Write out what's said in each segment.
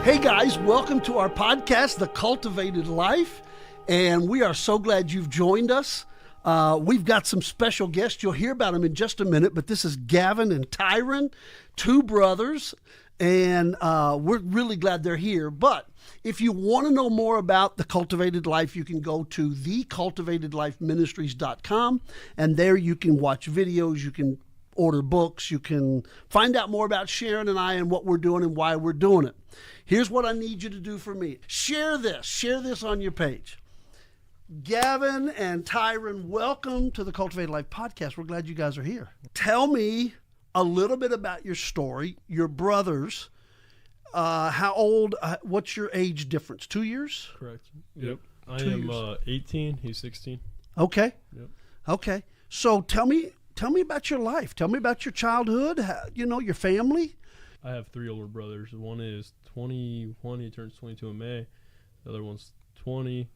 Hey guys, welcome to our podcast, The Cultivated Life, and we are so glad you've joined us. We've got some special guests. You'll hear about them in just a minute, but this is Gavin and Tyron, two brothers, and we're really glad they're here. But if you want to know more about The Cultivated Life, you can go to thecultivatedlifeministries.com, and there you can watch videos, you can order books, you can find out more about Sharon and I and what we're doing and why we're doing it. Here's what I need you to do for me. Share this on your page. Gavin and Tyron, welcome to the Cultivated Life podcast. We're glad you guys are here. Tell me a little bit about your story, your brothers. How old, what's your age difference? 2 years? Correct. Yep. I am 18, he's 16. Okay. Yep. Okay. So tell me about your life. Tell me about your childhood, your family. I have three older brothers. One is 21, he turns 22 in May. The other one's 20,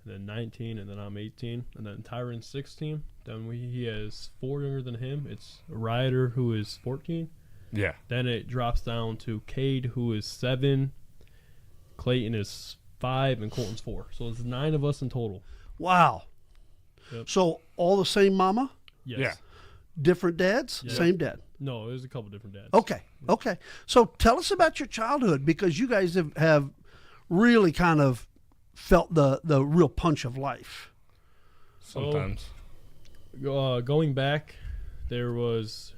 and then 19, and then I'm 18. And then Tyron's 16. Then he has four younger than him. It's Ryder, who is 14. Yeah. Then it drops down to Cade, who is 7. Clayton is 5, and Colton's 4. So it's 9 of us in total. Wow. Yep. So all the same mama? Yes. Yeah. Different dads? Yep. Same dad? No, there's a couple different dads. Okay. So tell us about your childhood, because you guys have really kind of felt the real punch of life. Sometimes. Going back, it was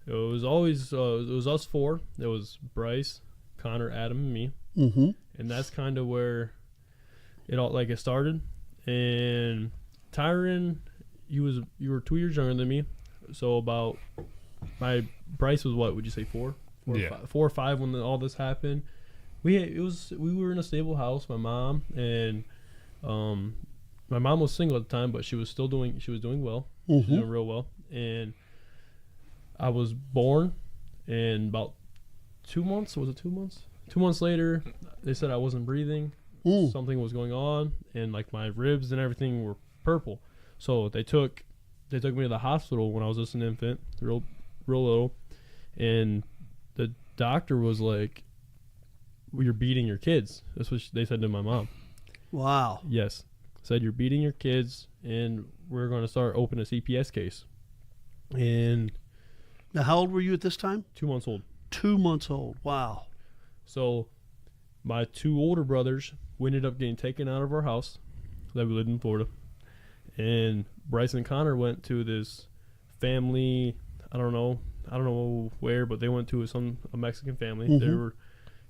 always us four. It was Bryce, Connor, Adam, and me. Mm-hmm. And that's kind of where it started. And Tyron, you were 2 years younger than me, so about Bryce was, what would you say, 4? 4 or 5 when all this happened. We were in a stable house. My mom and my mom was single at the time, but she was doing well. She was doing real well. And I was born, and about 2 months, was it 2 months? 2 months later, they said I wasn't breathing. Something was going on, and like my ribs and everything were purple. So they took me to the hospital when I was just an infant, real little, and the doctor was like, well, "You're beating your kids." That's what they said to my mom. Wow. Yes, said you're beating your kids, and we're going to start opening a CPS case. And Now, how old were you at this time? 2 months old. 2 months old. Wow. So my two older brothers, we ended up getting taken out of our house that we lived in Florida. And Bryce and Connor went to this family, I don't know where, but they went to a Mexican family. Mm-hmm.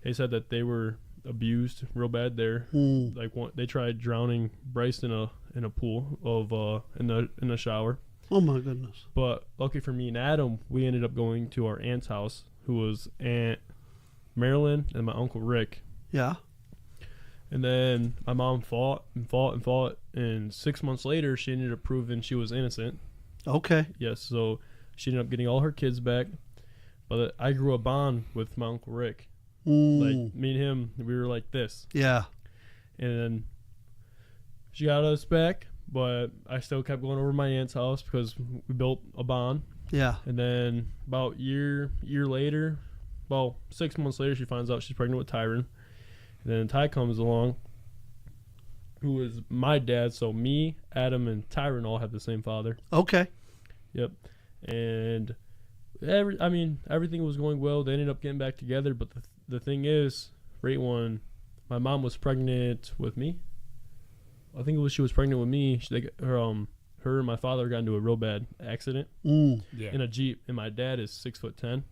They said that they were abused real bad there. They tried drowning Bryce in a pool of in the shower. Oh my goodness. But lucky for me and Adam, we ended up going to our aunt's house, who was Aunt Marilyn and my Uncle Rick. Yeah. And then my mom fought, and 6 months later, she ended up proving she was innocent. Okay. Yes, so she ended up getting all her kids back. But I grew a bond with my Uncle Rick. Like, me and him, we were like this. Yeah. And then she got us back, but I still kept going over to my aunt's house because we built a bond. Yeah. And then about a year later, 6 months later, she finds out she's pregnant with Tyron. And then Ty comes along, who is my dad. So me, Adam, and Tyron all have the same father. Okay. Yep. And everything was going well. They ended up getting back together. But the thing is, right when my mom was pregnant with me, I think she was pregnant with me. Her and my father got into a real bad accident in a Jeep. And my dad is 6'10".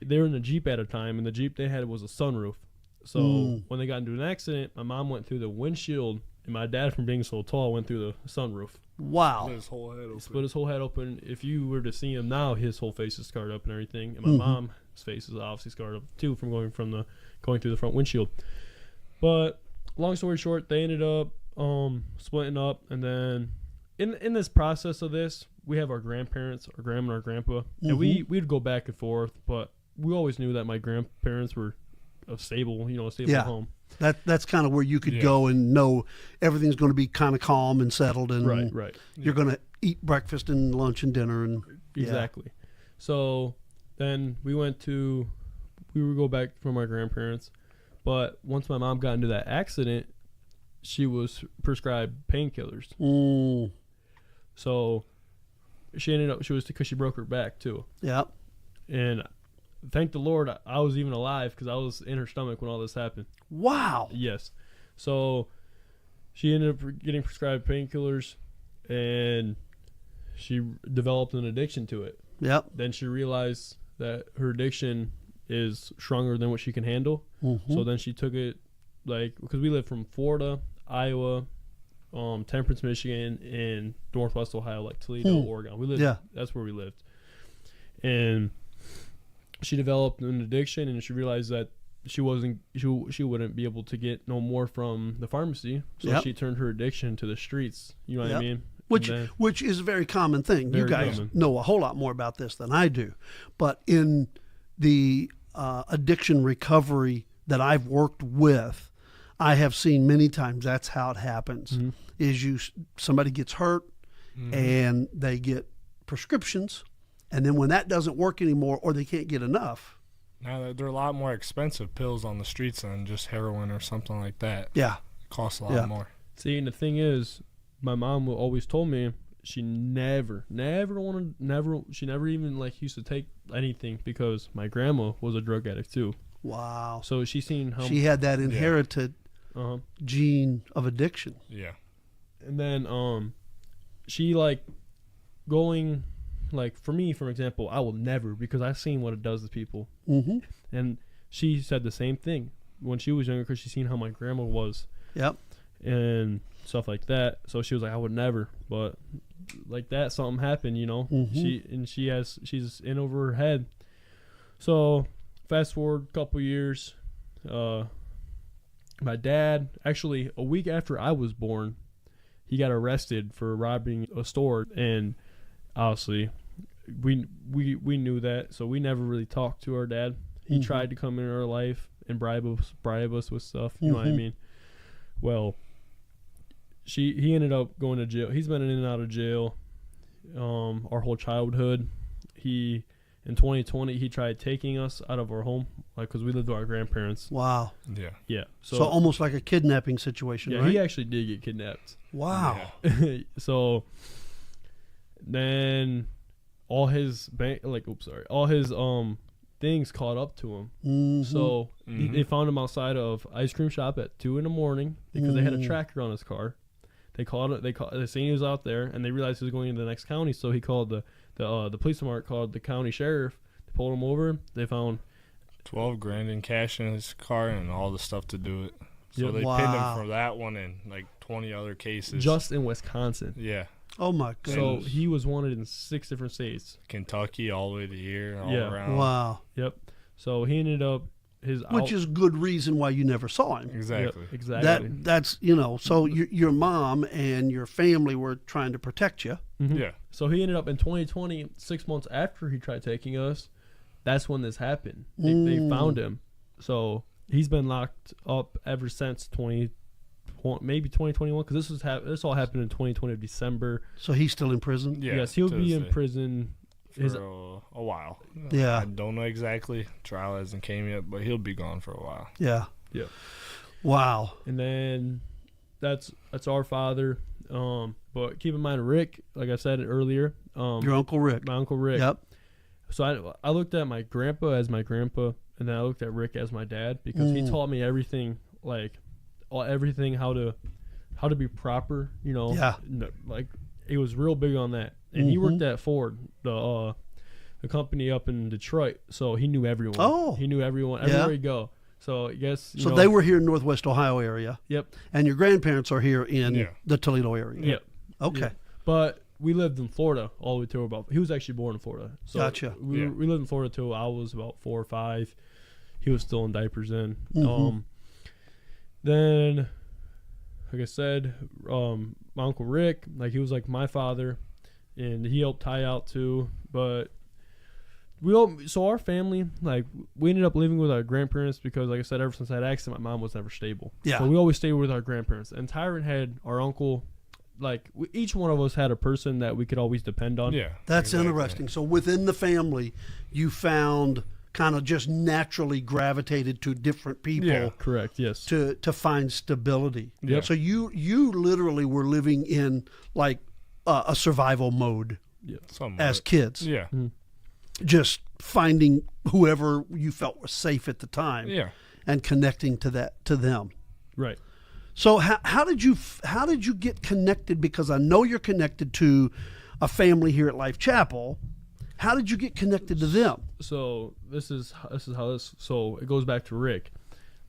They were in a Jeep at a time, and the Jeep they had was a sunroof. So when they got into an accident, my mom went through the windshield, and my dad, from being so tall, went through the sunroof. Wow. Split his whole head open. Split his whole head open. If you were to see him now, his whole face is scarred up and everything. And my mom's face is obviously scarred up too from going through the front windshield. But long story short, they ended up splitting up, and then in this process of this, we have our grandparents, our grandma and our grandpa, and we'd go back and forth, but we always knew that my grandparents were a stable home. That's kind of where you could go and know everything's going to be kind of calm and settled, and right. You're going to eat breakfast and lunch and dinner and exactly. So then we would go back from my grandparents, But once my mom got into that accident, she was prescribed painkillers. So she ended up, because she broke her back too. Yep. And thank the Lord I was even alive, because I was in her stomach when all this happened. Wow. Yes. So she ended up getting prescribed painkillers, and she developed an addiction to it. Yep. Then she realized that her addiction is stronger than what she can handle. So then she took it, like, because we lived from Florida, Iowa, Temperance, Michigan, and Northwest Ohio, like Toledo, Oregon. We lived. Yeah. That's where we lived. And she developed an addiction, and she realized that she wouldn't be able to get no more from the pharmacy. So she turned her addiction to the streets. You know what I mean? Which is a very common thing. You Very guys common. know a whole lot more about this than I do. But in the addiction recovery that I've worked with, I have seen many times that's how it happens. Is somebody gets hurt and they get prescriptions, and then when that doesn't work anymore or they can't get enough. Now, there are a lot more expensive pills on the streets than just heroin or something like that. Yeah. It costs a lot more. See, and the thing is, my mom always told me she never even like used to take anything, because my grandma was a drug addict too. Wow. So she seen how She had that inherited gene of addiction. Yeah. And then she like going, like, for me, for example, I will never, because I've seen what it does to people. And she said the same thing when she was younger, because she seen how my grandma was. Yep. And stuff like that. So she was like, I would never. But like that, something happened, you know. She's in over her head. So fast forward a couple years, my dad, actually a week after I was born, he got arrested for robbing a store. And obviously we knew that, so we never really talked to our dad. He tried to come in our life and bribe us with stuff, you know what I mean? Well, he ended up going to jail. He's been in and out of jail our whole childhood. In 2020, he tried taking us out of our home, like, because we lived with our grandparents. Wow. Yeah. Yeah. So almost like a kidnapping situation, yeah, right? He actually did get kidnapped. Wow. Yeah. So then all his things caught up to him. So they found him outside of ice cream shop at 2 a.m. because they had a tracker on his car. They seen he was out there, and they realized he was going into the next county. So he called the police department, called the county sheriff. They pulled him over. They found $12,000 in cash in his car and all the stuff to do it. So Yep. they pinned him for that one and like 20 other cases. just in Wisconsin. Yeah. Oh my So goodness. he was wanted in 6 different states. Kentucky all the way to here, all Yeah. around. Wow. Yep. So he ended up Which is good reason why you never saw him. Exactly. Yep, exactly. That's so your mom and your family were trying to protect you. Yeah. So he ended up in 2020, 6 months after he tried taking us. That's when this happened. They found him. So he's been locked up ever since maybe 2021, because this all happened in 2020 December. So he's still in prison? Yeah. Yes, he'll to be this in day. prison. For a while. Yeah. I don't know exactly. Trial hasn't came yet, but he'll be gone for a while. Yeah. Yeah. Wow. And then that's our father. But keep in mind, Rick, like I said earlier, Your Uncle Rick. my Uncle Rick. Yep. So I looked at my grandpa as my grandpa, and then I looked at Rick as my dad, because he taught me everything, like everything, how to be proper, you know. Yeah. Like, he was real big on that. And he worked at Ford, the company up in Detroit, so he knew everyone. Oh. He knew everyone everywhere he'd go. So I guess So they were here in Northwest Ohio area. Yep. And your grandparents are here in Yeah. the Toledo area. Yep. Okay. Yeah. But we lived in Florida all the way till about. He was actually born in Florida. So Gotcha. We lived in Florida till I was about 4 or 5. He was still in diapers then. Then, like I said, my Uncle Rick, like, he was like my father, and he helped Ty out too. But so our family, like, we ended up living with our grandparents because, like I said, ever since I had accident, my mom was never stable. Yeah. So we always stayed with our grandparents. And Tyron had our uncle. Like, each one of us had a person that we could always depend on. Yeah. That's exactly. interesting. So within the family, you found kind of just naturally gravitated to different people. Yeah. Correct. Yes. To find stability. Yep. So you literally were living in like a survival mode Somewhat. as kids. Yeah. Just finding whoever you felt was safe at the time. Yeah. And connecting to them. Right. So how did you get connected? Because I know you're connected to a family here at Life Chapel. How did you get connected to them? So this is how this. So it goes back to Rick.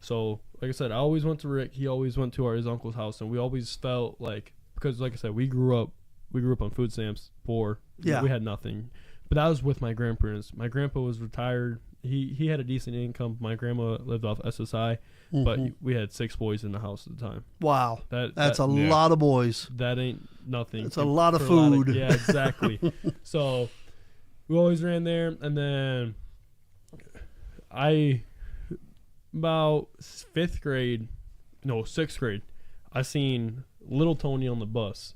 So like I said, I always went to Rick. He always went to his uncle's house, and we always felt like, because like I said, we grew up on food stamps, poor. Yeah. We had nothing. But that was with my grandparents. My grandpa was retired. He had a decent income. My grandma lived off SSI, but we had 6 boys in the house at the time. Wow. That's a yeah. lot of boys. That ain't nothing. It's a lot of for a lot food. yeah, exactly. So we always ran there, and then about 6th grade, I seen little Tony on the bus,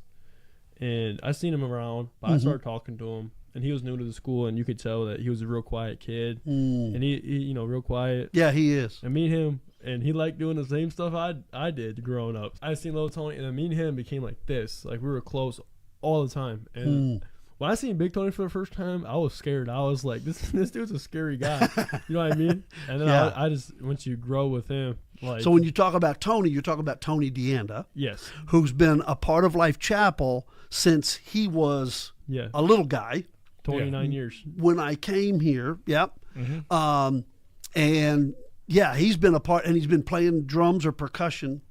and I seen him around, but I started talking to him, and he was new to the school, and you could tell that he was a real quiet kid, and he real quiet. Yeah, he is. And me and him, and he liked doing the same stuff I did growing up. I seen little Tony, and then me and him became like this. Like, we were close all the time. And when I seen Big Tony for the first time, I was scared. I was like, this dude's a scary guy. You know what I mean? And then I just, once you grow with him, like. So when you talk about Tony, you're talking about Tony DeAnda. Yes. Who's been a part of Life Chapel since he was a little guy. 29 years. When I came here, and yeah, he's been a part, and he's been playing drums or percussion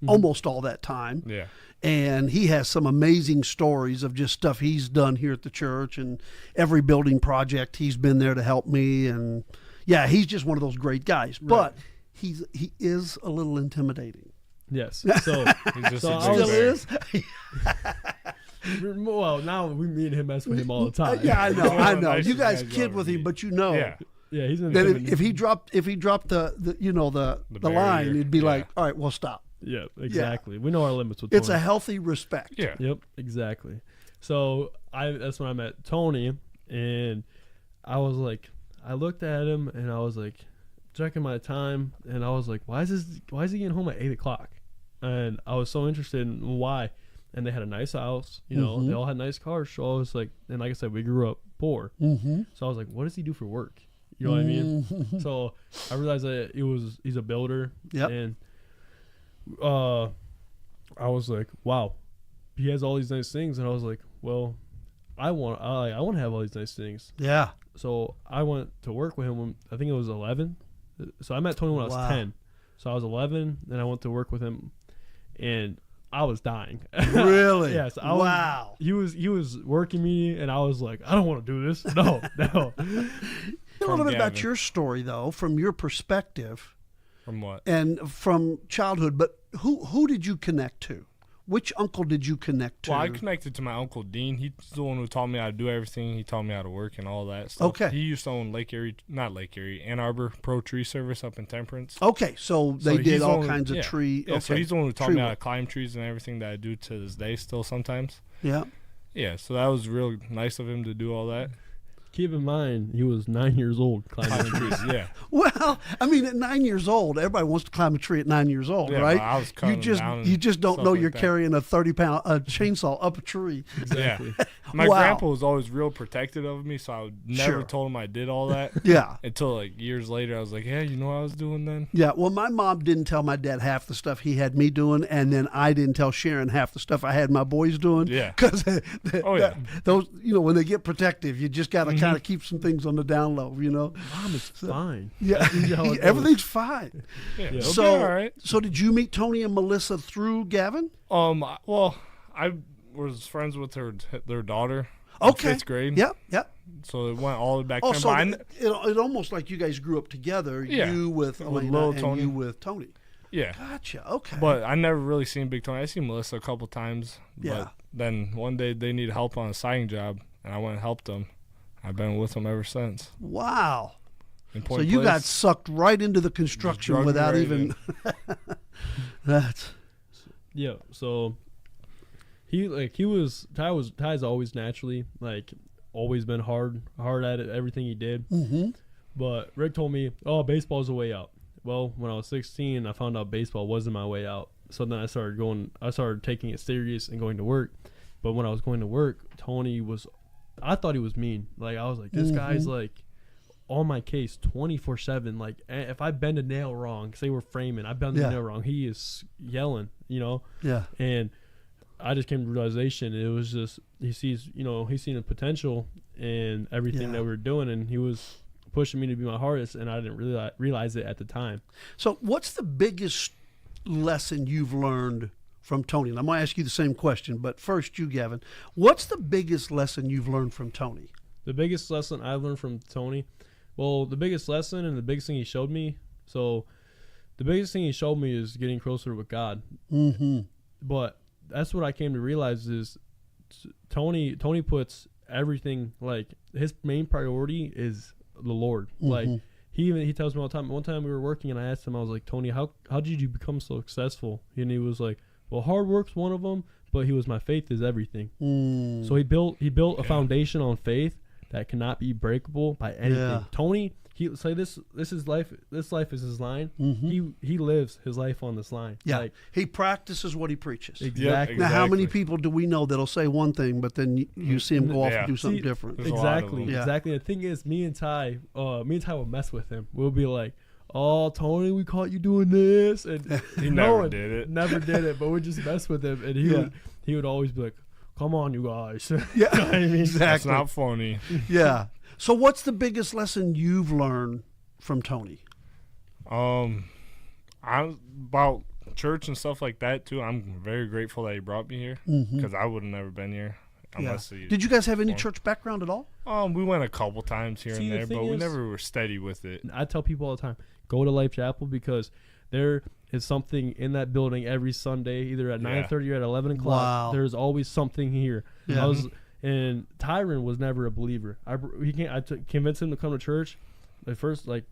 almost all that time. Yeah. And he has some amazing stories of just stuff he's done here at the church, and every building project he's been there to help me. And yeah, he's just one of those great guys. Right. But he is a little intimidating. Yes. So He's just So a I was- big bear. Still is. well, now me and him mess with him all the time. Yeah, I know. One of I the know. You nicest guys guys kid you'll with ever him, meet. but you know. Yeah. Yeah, he's in That the if he dropped the the barrier, line, it'd be yeah. like, all right, well, stop. Yeah, exactly. We know our limits with It's Tony. a healthy respect. Yeah. Yep, exactly. So that's when I met Tony, and I was like, I looked at him, and I was like, checking my time, and I was like, why is he getting home at 8:00? And I was so interested in why. And they had a nice house, you know, they all had nice cars. So I was like, and like I said, we grew up poor. So I was like, what does he do for work? You know what I mean? So I realized that he's a builder. Yep. And I was like, wow, he has all these nice things. And I was like, well, I want to have all these nice things. Yeah. So I went to work with him when I think it was 11. So I met Tony when I was 10. So I was 11, and I went to work with him, and I was dying. Really? Yes. Wow. He was working me, and I was like, I don't want to do this. No. A little bit about Gavin. your story, though, from your perspective From what? and from childhood. But who did you connect to? Which uncle did you connect to? Well, I connected to my Uncle Dean. He's the one who taught me how to do everything. He taught me how to work and all that stuff. Okay. He used to own Ann Arbor Pro Tree Service up in Temperance. Okay, so they So did he's all the one- kinds of yeah. tree. Yeah, okay. so he's the one who taught Tree me how to work. climb trees and everything that I do to this day still sometimes. Yeah. Yeah, so that was real nice of him to do all that. Keep in mind, he was 9 years old climbing trees. Yeah. Well, I mean, at 9 years old, everybody wants to climb a tree at 9 years old, Yeah, right? but I was cutting them down and you just don't stuff know like you're that. carrying a 30-pound chainsaw up a tree. Exactly. Yeah. My Wow. grandpa was always real protective of me, so I never Sure. told him I did all that. Yeah. Until like years later, I was like, "Yeah, you know what I was doing then?" Yeah, well, my mom didn't tell my dad half the stuff he had me doing, and then I didn't tell Sharon half the stuff I had my boys doing. Yeah. Because Oh, yeah. those, when they get protective, you just got to kind of keep some things on the down low, Mom is fine. Yeah, You know how it everything's fine. Yeah. It'll be So, all right. so did you meet Tony and Melissa through Gavin? Well, I was friends with their daughter. In Okay. 5th grade. Yep, yep. So it went all the way back Oh, then. so but I it almost like you guys grew up together. Yeah. You with With Elena little and Tony. you with Tony. yeah. Gotcha. Okay. But I never really seen Big Tony. I seen Melissa a couple times. Yeah. But then one day they needed help on a siding job, and I went and helped them. I've been with them ever since. Wow. In So Point you got Place. sucked right into the construction drug me without right even. That's Yeah. So Ty's always naturally always been hard at it, everything he did. mm-hmm. But Rick told me, oh, baseball's the way out. Well, when I was 16, I found out baseball wasn't my way out. So then I started taking it serious and going to work. But when I was going to work, I thought he was mean. Like, I was like, this guy's like on my case 24/7. Like, if I bend a nail wrong, say we're framing, I bend the nail wrong, he is yelling, Yeah. And I just came to realization it was just he's seen the potential in everything that we were doing, and he was pushing me to be my hardest, and I didn't really realize it at the time. So what's the biggest lesson you've learned from Tony? And I'm going to ask you the same question, but first you, Gavin. What's the biggest lesson you've learned from Tony? The biggest lesson I've learned from Tony, well, the biggest lesson and the biggest thing he showed me, the biggest thing he showed me is getting closer with God. Mm-hmm. But that's what I came to realize is Tony puts everything, like, his main priority is the Lord. Mm-hmm. Like, he tells me all the time. One time we were working and I asked him, I was like, Tony, how did you become so successful? And he was like, well, hard work's one of them, but he was, my faith is everything. So he built a foundation on faith that cannot be breakable by anything. Yeah. Tony, he say this is life. This life is his line. Mm-hmm. He lives his life on this line. Yeah, like, he practices what he preaches. exactly. Now, how many people do we know that'll say one thing, but then you see him go off and do something different? There's a lot of Exactly. them. Yeah. Exactly. The thing is, me and Ty will mess with him. We'll be like, oh, Tony, we caught you doing this, and He never did it. Never did it, but we just mess with him, and he would always be like, come on, you guys. Yeah, You know what I mean? That's exactly. not funny. Yeah. So what's the biggest lesson you've learned from Tony? I'm about church and stuff like that too. I'm very grateful that he brought me here because I would have never been here unless he. Did you guys have any church background at all? We went a couple times here See, and the there, thing but we is- never were steady with it. I tell people all the time, go to Life Chapel because there is something in that building every Sunday, either at 9:30 or at 11 o'clock. Wow. There's always something here. Yeah. And Tyron was never a believer. I convinced him to come to church. The first, the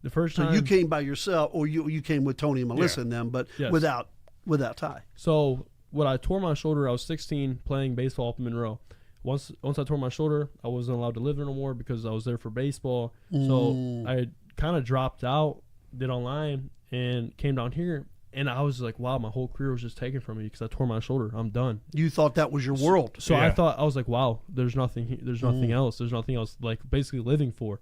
first So time. you came by yourself, or you came with Tony and Melissa and them, but Yes. without Ty. So when I tore my shoulder, I was 16 playing baseball up in Monroe. Once I tore my shoulder, I wasn't allowed to live there no more because I was there for baseball. So I kind of dropped out, did online, and came down here. And I was like, wow, my whole career was just taken from me because I tore my shoulder. I'm done. You thought that was your world. So I was like, wow, there's nothing else. There's nothing else, like, basically living for.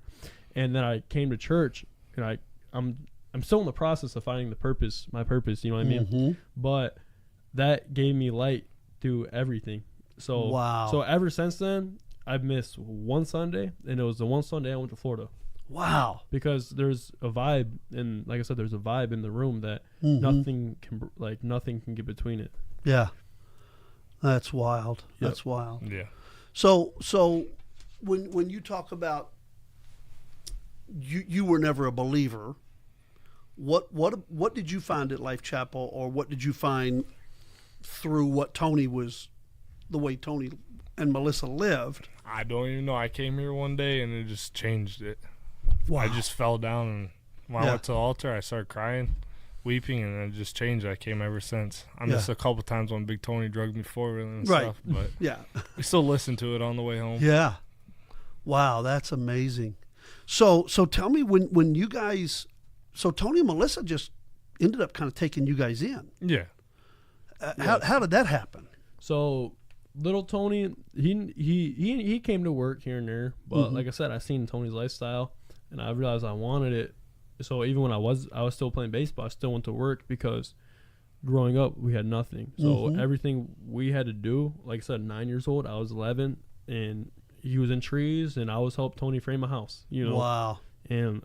And then I came to church, and I'm still in the process of finding my purpose, you know what I mean? Mm-hmm. But that gave me light through everything. So Wow. So ever since then, I've missed one Sunday, and it was the one Sunday I went to Florida. Wow. Because there's a vibe, and like I said, there's a vibe in the room that nothing can get between it. Yeah. That's wild. Yep. That's wild. Yeah. So when you talk about you were never a believer, what did you find at Life Chapel, or what did you find through the way Tony and Melissa lived? I don't even know. I came here one day and it just changed it. Wow. I just fell down, and when I went to the altar, I started crying, weeping, and it just changed. I came ever since. I missed a couple times when Big Tony drugged me forward and stuff, but Yeah. we still listen to it on the way home. Yeah. Wow, that's amazing. So tell me, when you guys, so Tony and Melissa just ended up kind of taking you guys in. Yeah. How did that happen? So little Tony, he came to work here and there, but like I said, I seen Tony's lifestyle, and I realized I wanted it. So even when I was still playing baseball, I still went to work because growing up we had nothing. So everything we had to do, like I said, 9 years old, I was 11, and he was in trees, and I was helping Tony frame a house. Wow. And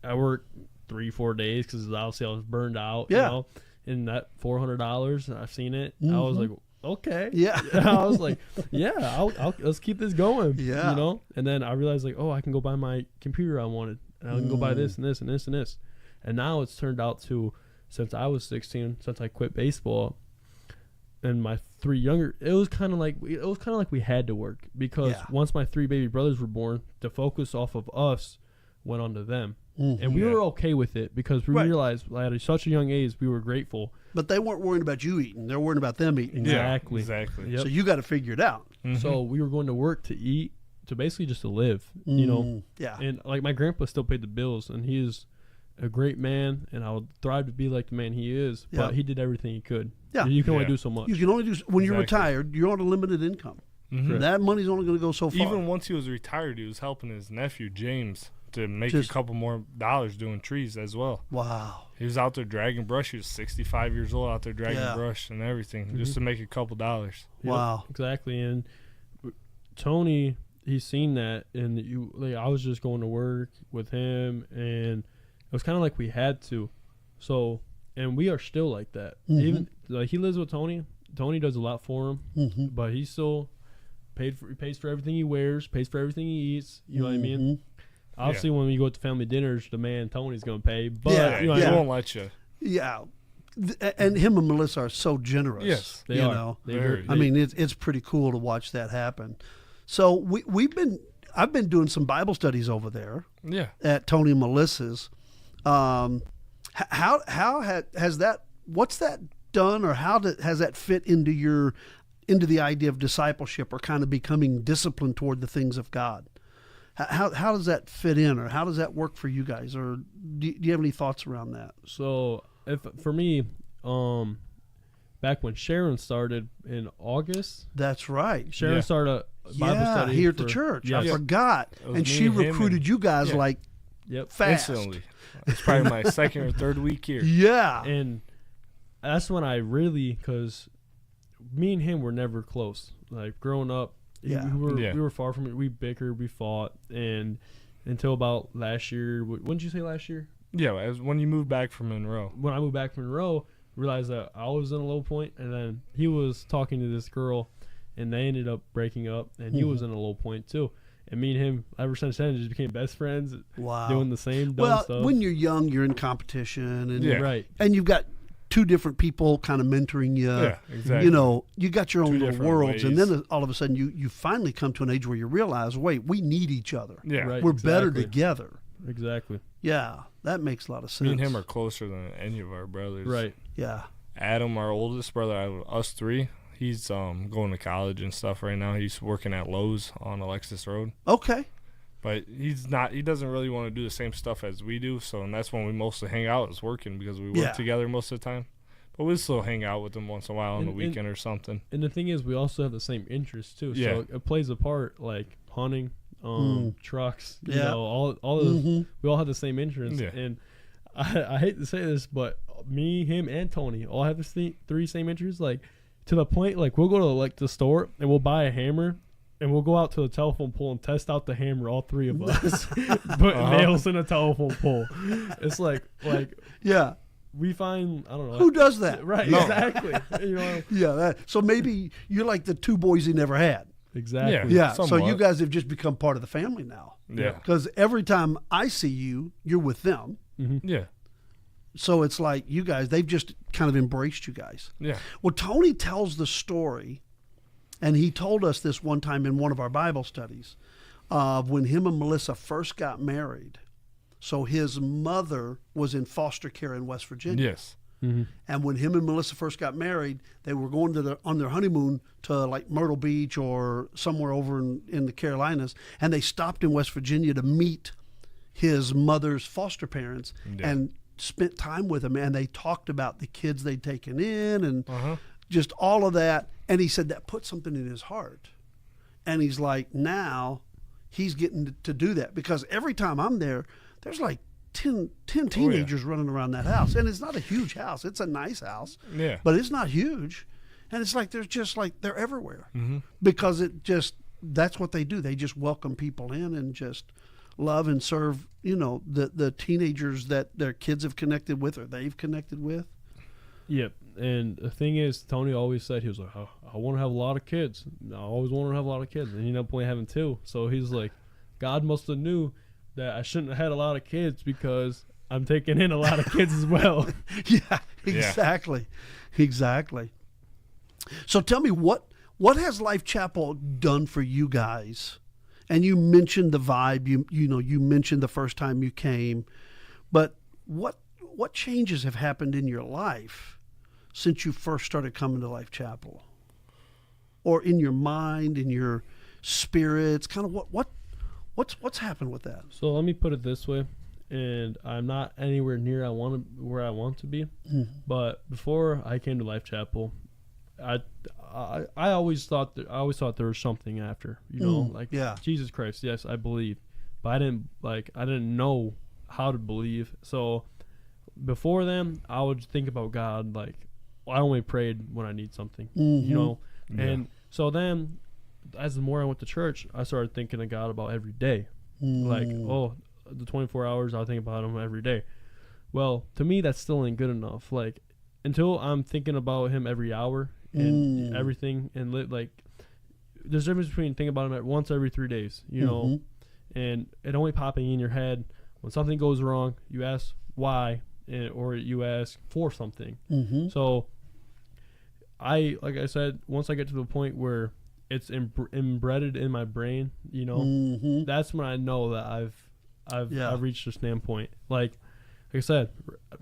I worked 3-4 days because obviously I was burned out. Yeah. And that $400, I've seen it. I was like, okay. Yeah. I was like, yeah, I'll let's keep this going. Yeah. And then I realized, like, oh, I can go buy my computer I wanted, and I can go buy this and this and this and this. And now it's turned out to, since I was 16, since I quit baseball, and my three younger, it was kind of like we had to work because once my 3 baby brothers were born, the focus off of us went on to them. And we were okay with it because we realized at such a young age we were grateful. But they weren't worried about you eating. They're worried about them eating. Exactly. Exactly. Yep. So you got to figure it out. So we were going to work to eat, to basically just to live, you know. Yeah. And like my grandpa still paid the bills, and he is a great man, and I would thrive to be like the man he is. Yeah. But he did everything he could. Yeah. You can only Yeah. do so much. You can only do when you're Exactly. retired. You're on a limited income. Mhm. That money's only going to go so far. Even once he was retired, he was helping his nephew James to make Just- a couple more dollars doing trees as well. Wow. He was out there dragging brush. He was 65 years old out there dragging Yeah. brush and everything just to make a couple dollars. Yep, Wow. exactly. And Tony, he's seen that, and I was just going to work with him, and it was kind of like we had to. So, and we are still like that. Even like he lives with Tony. Tony does a lot for him, but he still he pays for everything he wears, pays for everything he eats. You know what I mean? Obviously, when we go to family dinners, the man Tony's gonna pay, but Yeah, you know, he what I mean? won't let you. Yeah. And him and Melissa are so generous. Yes, They you are. know. Very. I mean, it's pretty cool to watch that happen. So I've been doing some Bible studies over there Yeah. at Tony and Melissa's. How has that? What's that done, or has that fit into the idea of discipleship or kind of becoming disciplined toward the things of God? How does that fit in, or how does that work for you guys, or do you have any thoughts around that? So for me, back when Sharon started in August, That's right. Sharon Yeah. started a Bible study here at the church. I Yes. forgot, It was and me she and him recruited and- you guys yeah. like Yep. fast. Instantly. It's probably my second or third week here. Yeah. And that's when I really, because me and him were never close. Like growing up, Yeah. we were far from it. We bickered, we fought, and until about last year. When did you say last year? Yeah, as when you moved back from Monroe. When I moved back from Monroe, realized that I was in a low point, and then he was talking to this girl, and they ended up breaking up, and he was in a low point too. And me and him, ever since then, just became best friends, Wow. doing the same dumb Well, stuff. when you're young, you're in competition, and Yeah. Right. and you've got two different people kind of mentoring you. Yeah, exactly. You know, you got your own Two little different worlds, and ways. then all of a sudden, you finally come to an age where you realize, wait, we need each other. Yeah. Right. We're better exactly. together. Exactly. Yeah, that makes a lot of sense. Me and him are closer than any of our brothers. Right. Yeah. Adam, our oldest brother out of us three, he's going to college and stuff right now. He's working at Lowe's on Alexis Road. Okay. But he doesn't really want to do the same stuff as we do, and that's when we mostly hang out is working because we work Yeah. together most of the time. But we still hang out with him once in a while on the And- weekend or something. And the thing is, we also have the same interests too. Yeah. So it plays a part, like hunting, trucks. You Yeah. know, all of we all have the same interests. Yeah. And I hate to say this, but me, him, and Tony all have the three same interests. Like to the point, like we'll go to like the store and we'll buy a hammer. And we'll go out to the telephone pole and test out the hammer, all three of us. Put nails in a telephone pole. It's like Yeah. we find, I don't know. Who does that? Right, No. exactly. You know, Yeah. So maybe you're like the two boys he never had. exactly. Yeah. So Somewhat. you guys have just become part of the family now. Yeah. Because every time I see you, you're with them. Yeah. So it's like you guys, they've just kind of embraced you guys. Yeah. Well, Tony tells the story, and he told us this one time in one of our Bible studies of when him and Melissa first got married. So his mother was in foster care in West Virginia. Yes. And when him and Melissa first got married, they were going on their honeymoon to like Myrtle Beach or somewhere over in the Carolinas, and they stopped in West Virginia to meet his mother's foster parents and spent time with them, and they talked about the kids they'd taken in and just all of that. And he said that put something in his heart. And he's like, now he's getting to do that, because every time I'm there, there's like 10 teenagers running around that house. And it's not a huge house. It's a nice house. Yeah. But it's not huge. And it's like they're everywhere. Because that's what they do. They just welcome people in and just love and serve, the teenagers that their kids have connected with or they've connected with. Yep. And the thing is, Tony always said, he was like, I want to have a lot of kids. I always wanted to have a lot of kids. And he ended up only having 2. So he's like, God must have knew that I shouldn't have had a lot of kids because I'm taking in a lot of kids as well. Yeah, exactly. Exactly. So tell me, what has Life Chapel done for you guys? And you mentioned the vibe, you mentioned the first time you came, but what changes have happened in your life since you first started coming to Life Chapel? Or in your mind, in your spirits? Kind of what's happened with that? So let me put it this way, and I'm not anywhere near where I want to be. But before I came to Life Chapel, I always thought there was something after, Jesus Christ. Yes, I believe, but I didn't know how to believe. So before then, I would think about God like I only prayed when I need something, And so then, as the more I went to church, I started thinking of God about every day. Like, the 24 hours, I'll think about him every day. Well, to me, that still ain't good enough. Like, until I'm thinking about him every hour and everything, and there's a difference between thinking about him once every 3 days, and it only popping in your head. When something goes wrong, you ask why, or you ask for something. So, like I said, once I get to the point where it's embedded in my brain, that's when I know that I've reached a standpoint. Like I said,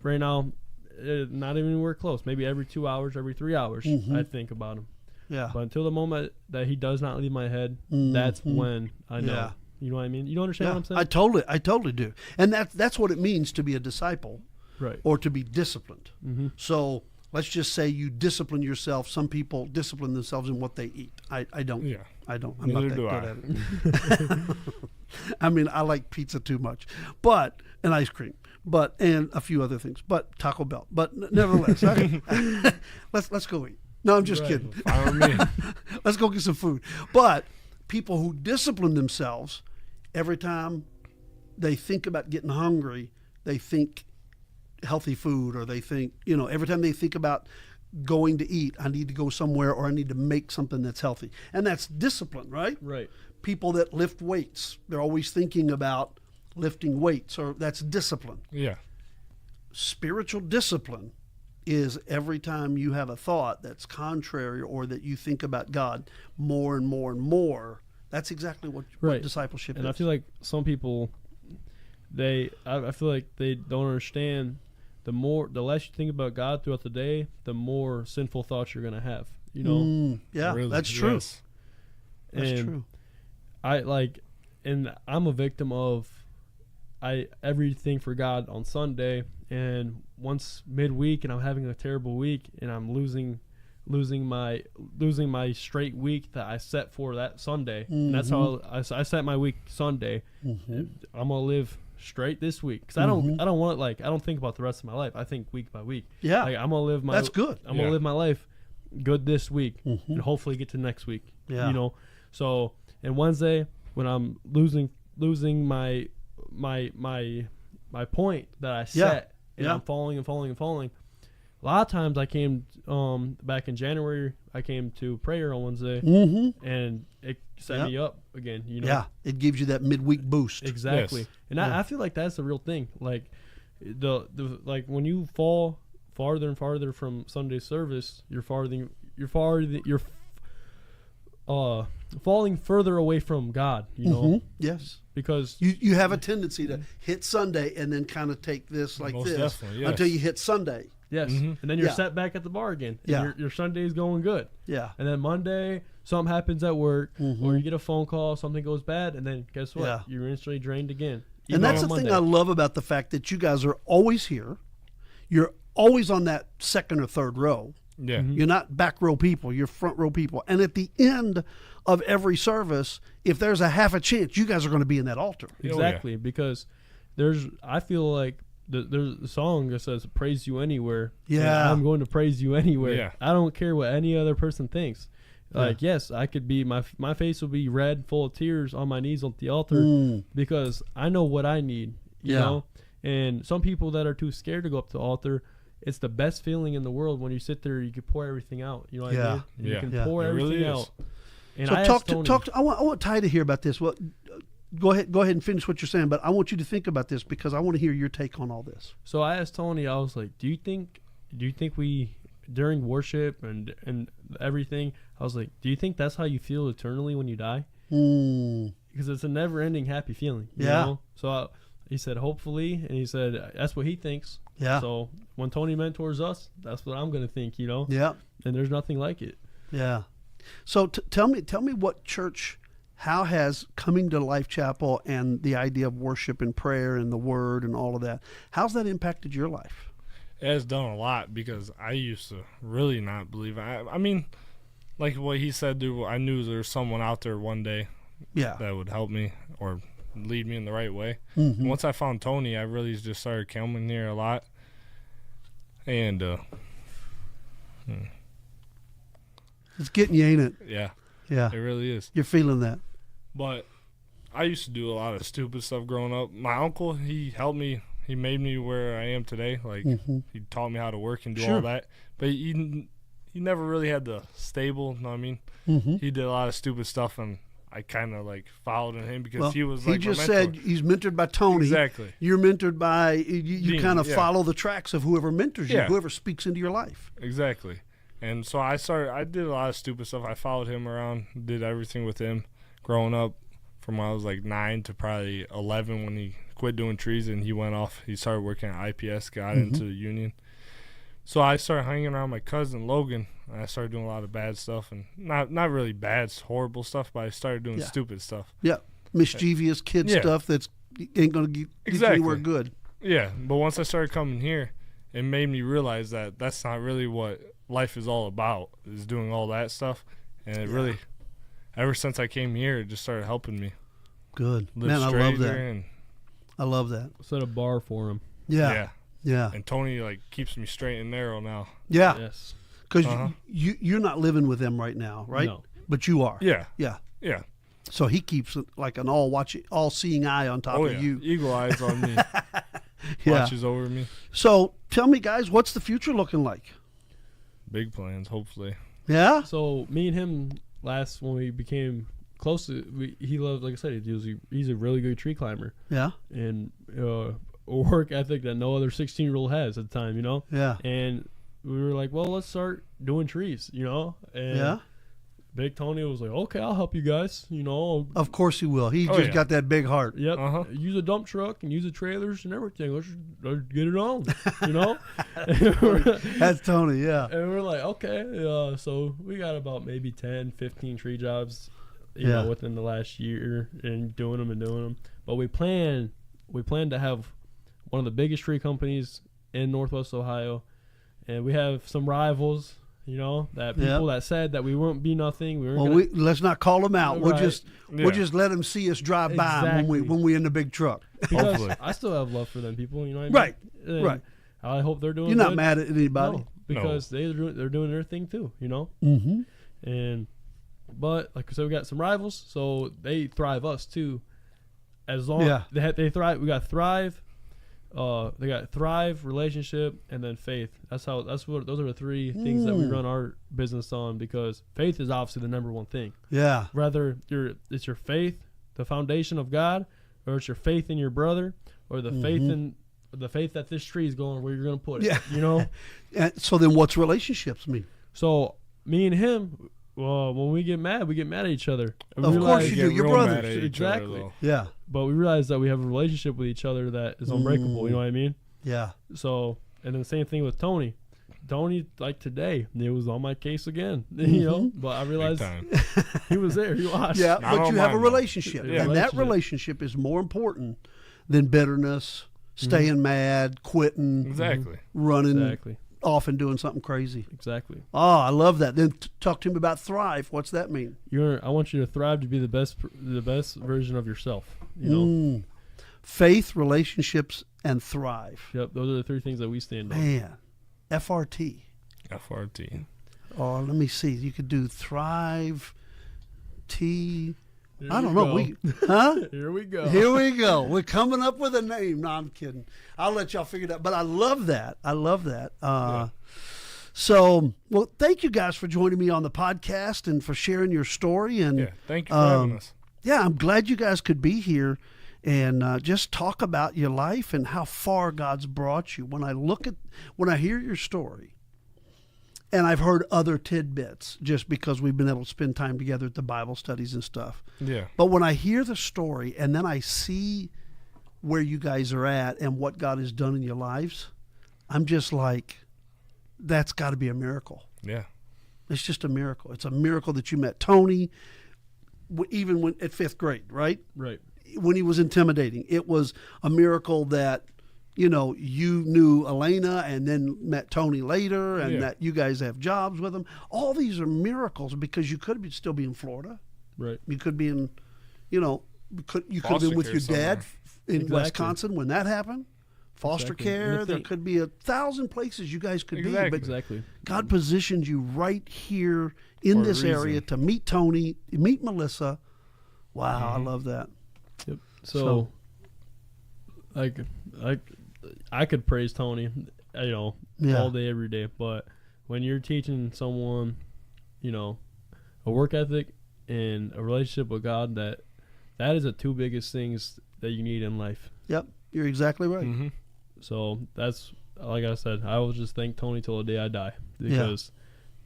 right now, not even anywhere close. Maybe every 2 hours, every 3 hours, I think about him. Yeah. But until the moment that he does not leave my head, that's when I know. Yeah. You know what I mean? You don't understand what I'm saying? I totally do. And that's what it means to be a disciple, right? Or to be disciplined. So let's just say you discipline yourself. Some people discipline themselves in what they eat. I don't. Yeah. I don't. I'm not that good at it. I mean, I like pizza too much, and ice cream, and a few other things, but Taco Bell. But nevertheless, let's go eat. No, I'm just kidding. Let's go get some food. But people who discipline themselves, every time they think about getting hungry, they think healthy food, or they think, every time they think about going to eat, I need to go somewhere, or I need to make something that's healthy. And that's discipline, right? Right. People that lift weights, they're always thinking about lifting weights, or that's discipline. Yeah. Spiritual discipline is every time you have a thought that's contrary, or that you think about God more and more and more. That's exactly what discipleship is. And I feel like some people, I feel like they don't understand. The less you think about God throughout the day, the more sinful thoughts you're gonna have. Really, that's true. Yes. That's true. And I'm a victim of everything for God on Sunday, and once midweek, and I'm having a terrible week, and I'm losing my straight week that I set for that Sunday. And that's how I set my week Sunday. I'm gonna live straight this week, because I don't want I don't think about the rest of my life. I think week by week. Yeah, I'm gonna live my. That's good. I'm gonna live my life good this week, and hopefully get to next week. Yeah. So, and Wednesday, when I'm losing my point that I set, and I'm falling. A lot of times I came back in January, I came to prayer on Wednesday, and it set me up again. Yeah, it gives you that midweek boost. Exactly. Yes. And I feel like that's the real thing. Like like when you fall farther and farther from Sunday service, you're falling further away from God. Yes. Because you have a tendency to hit Sunday and then kind of take this like Most this definitely, yes. until you hit Sunday. Yes. And then you're set back at the bar again. And your Sunday is going good. Yeah. And then Monday, something happens at work, or you get a phone call, something goes bad, and then guess what? Yeah. You're instantly drained again. And that's the thing I love about the fact that you guys are always here. You're always on that second or third row. Yeah. You're not back row people. You're front row people. And at the end of every service, if there's a half a chance, you guys are going to be in that altar. Exactly. Because I feel like there's a song that says praise you anywhere. Yeah. I'm going to praise you anywhere. Yeah. I don't care what any other person thinks. Like, yes, I could be, my face will be red, full of tears on my knees at the altar, because I know what I need, you know? And some people that are too scared to go up to the altar, it's the best feeling in the world when you sit there, you can pour everything out. You know what I mean? And you can pour everything out. And so I want Ty to hear about this. Well, go ahead and finish what you're saying, but I want you to think about this, because I want to hear your take on all this. So I asked Tony, I was like, do you think we, during worship and everything, I was like, do you think that's how you feel eternally when you die? Because it's a never-ending happy feeling. You know? So he said, hopefully, and he said that's what he thinks. Yeah. So when Tony mentors us, that's what I'm going to think. Yeah. And there's nothing like it. Yeah. So tell me what church how has coming to Life Chapel and the idea of worship and prayer and the Word and all of that, how's that impacted your life? It has done a lot because I used to really not believe it. I mean, like what he said, dude, I knew there was someone out there one day Yeah. that would help me or lead me in the right way. Mm-hmm. And once I found Tony, I really just started coming here a lot. And, It's getting you, ain't it? yeah, Yeah. it really is. You're feeling that. But I used to do a lot of stupid stuff growing up. My uncle, he helped me. He made me where I am today. Like, he taught me how to work and do all that. But he never really had the stable, you know what I mean? He did a lot of stupid stuff, and I kind of, like, followed in him because he was, like, he just my mentor. said he's mentored by Tony. Exactly. You're mentored by, you Dean, kind of yeah. follow the tracks of whoever mentors you, Yeah. whoever speaks into your life. Exactly. And so I did a lot of stupid stuff. I followed him around, did everything with him growing up from when I was like 9 to probably 11 when he quit doing trees and he went off. He started working at IPS, got into the union. So I started hanging around my cousin Logan, and I started doing a lot of bad stuff, and not really bad, horrible stuff, but I started doing stupid stuff. Yeah. Mischievous kid stuff that's ain't going to get you anywhere good. Yeah, but once I started coming here, it made me realize that that's not really what life is all about, is doing all that stuff. And it really, ever since I came here, it just started helping me. Good. Live Man, I love that. and I love that. Set a bar for him. Yeah. Yeah. And Tony, like, keeps me straight and narrow now. Yeah. Yes. Because you're not living with them right now, right? No. But you are. Yeah. Yeah. Yeah. So he keeps like an all-seeing eye on top of you. Eagle eyes on me. Yeah. Watches over me. So tell me, guys, what's the future looking like? Big plans, hopefully. Yeah. So me and him when we became close, he loved, like I said, he's a really good tree climber, Yeah. and a work ethic that no other 16-year-old has at the time, you know. Yeah. And we were like, well, let's start doing trees, you know. And Yeah. Big Tony was like, okay, I'll help you guys, you know. Of course he will. He Oh, just yeah. got that big heart. Yep. Use a dump truck and use the trailers and everything. Let's get it on, you know. That's Tony. Yeah. And we're like, okay. So we got about maybe 10, 15 tree jobs, you Yeah. know, within the last year, and doing them. But we plan to have one of the biggest tree companies in Northwest Ohio, and we have some rivals, you know, that people that said that we wouldn't be nothing. We weren't. Well, let's not call them out. We'll Right. we'll just let them see us drive by Exactly. when we in the big truck. because Hopefully. I still have love for them people, you know what I mean? Right. And Right. I hope they're doing. You're not good. mad at anybody. No, because they're doing their thing too, you know. Mm-hmm. But like I said, we got some rivals, so they thrive us too. As long Yeah. they thrive, we got thrive. They got thrive, relationship, and then faith. Those are the three things that we run our business on, because faith is obviously the number one thing. Yeah. Whether it's your faith, the foundation of God, or it's your faith in your brother, or the faith that this tree is going where you're going to put it. Yeah. You know. And so then, what's relationships mean? So me and him, well, when we get mad at each other. And Of we course realize- you do. Get You're real brothers. mad at each Exactly. other, though. Yeah. But we realize that we have a relationship with each other that is unbreakable. You know what I mean? Yeah. So, and then the same thing with Tony. Tony, like today, it was on my case again. You know, but I Big realized time. he was there. He watched. Yeah, I but don't you have a mind, though. relationship, Yeah. and that relationship is more important than bitterness, staying mad, quitting, Exactly. running Exactly. off and doing something crazy. Exactly. Oh, I love that. Then talk to him about thrive. What's that mean? I want you to thrive to be the best version of yourself. You know. Faith, relationships, and thrive. Yep. Those are the three things that we stand on. Man, FRT. FRT. Oh, let me see. You could do thrive, T. Here I don't we know. go. Here we go. Here we go. We're coming up with a name. No, I'm kidding. I'll let y'all figure it out. But I love that. So, well, thank you guys for joining me on the podcast and for sharing your story. And Yeah. Thank you for having us. yeah, I'm glad you guys could be here and just talk about your life and how far God's brought you. When I hear your story, and I've heard other tidbits just because we've been able to spend time together at the Bible studies and stuff. Yeah. But when I hear the story and then I see where you guys are at and what God has done in your lives, I'm just like, that's got to be a miracle. Yeah. It's just a miracle. It's a miracle that you met Tony, even when at 5th grade, right? Right. When he was intimidating. It was a miracle that, you knew Elena and then met Tony later, and that you guys have jobs with him. All these are miracles because you could still be in Florida. Right. You could be in, you could have been with your dad in Wisconsin when that happened. Foster care. There could be 1,000 places you guys could be. But God positioned you right here in this area to meet Tony, meet Melissa. Wow, I love that. Yep. So I could praise Tony, all day, every day. But when you're teaching someone, a work ethic and a relationship with God, that is the 2 biggest things that you need in life. Yep, you're exactly right. Mm-hmm. So that's, like I said, I will just thank Tony till the day I die, because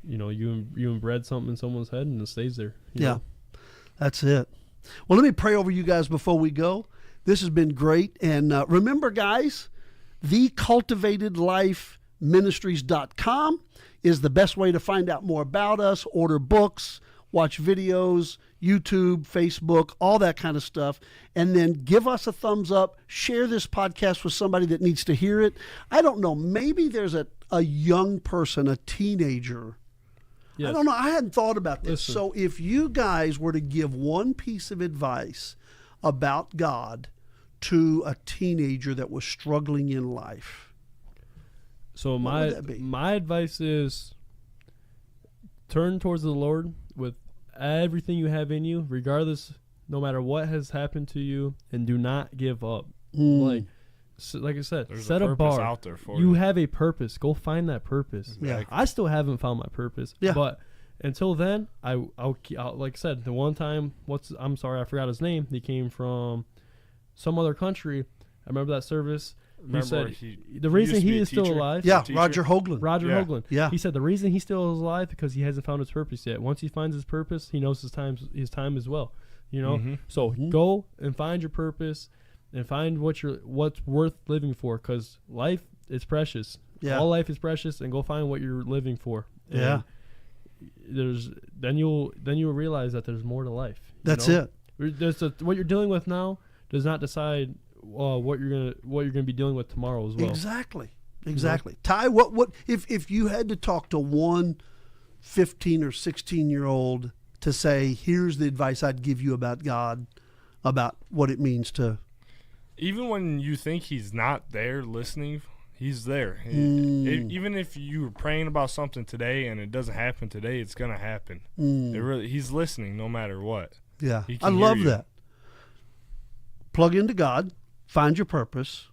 you inbred something in someone's head and it stays there. You know? That's it. Well, let me pray over you guys before we go. This has been great. And remember, guys, thecultivatedlifeministries.com is the best way to find out more about us, order books, watch videos, YouTube, Facebook, all that kind of stuff. And then give us a thumbs up. Share this podcast with somebody that needs to hear it. I don't know. Maybe there's a young person, a teenager. Yes. I don't know. I hadn't thought about this. Listen. So if you guys were to give one piece of advice about God to a teenager that was struggling in life, so my advice is turn towards the Lord with everything you have in you, regardless, no matter what has happened to you, and do not give up. Like I said, set a bar out there for you. Have a purpose. Go find that purpose. Yeah. I still haven't found my purpose. Yeah. But until then, I'll like I said, the one time, I'm sorry, I forgot his name. He came from some other country. I remember that service. He said the reason he is still alive. Yeah, Roger Hoagland. Hoagland. Yeah. He said the reason he's still alive because he hasn't found his purpose yet. Once he finds his purpose, he knows his time as well. So go and find your purpose and find what's worth living for, because life is precious. Yeah. All life is precious, and go find what you're living for. And then you'll realize that there's more to life. That's it. What you're dealing with now does not decide what you're gonna be dealing with tomorrow as well. Exactly. Ty, what if you had to talk to one 15 or 16-year-old to say, here's the advice I'd give you about God, about what it means to. Even when you think he's not there listening, he's there. Even if you were praying about something today and it doesn't happen today, it's going to happen. He's listening no matter what. Yeah, I love that. Plug into God, find your purpose,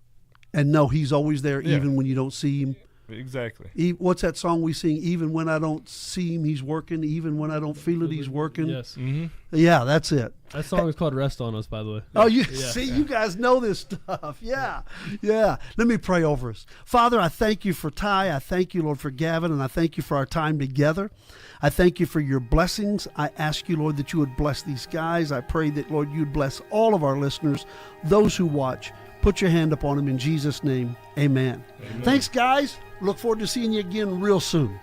and know he's always there even when you don't see him. Exactly. What's that song we sing? Even when I don't see him, he's working. Even when I don't feel it, he's working. Yes. Mm-hmm. Yeah, that's it. That song is called Rest on Us, by the way. Oh, you guys know this stuff. Yeah. Let me pray over us. Father, I thank you for Ty. I thank you, Lord, for Gavin, and I thank you for our time together. I thank you for your blessings. I ask you, Lord, that you would bless these guys. I pray that, Lord, you'd bless all of our listeners, those who watch. Put your hand up on them in Jesus' name. Amen. Thanks, guys. Look forward to seeing you again real soon.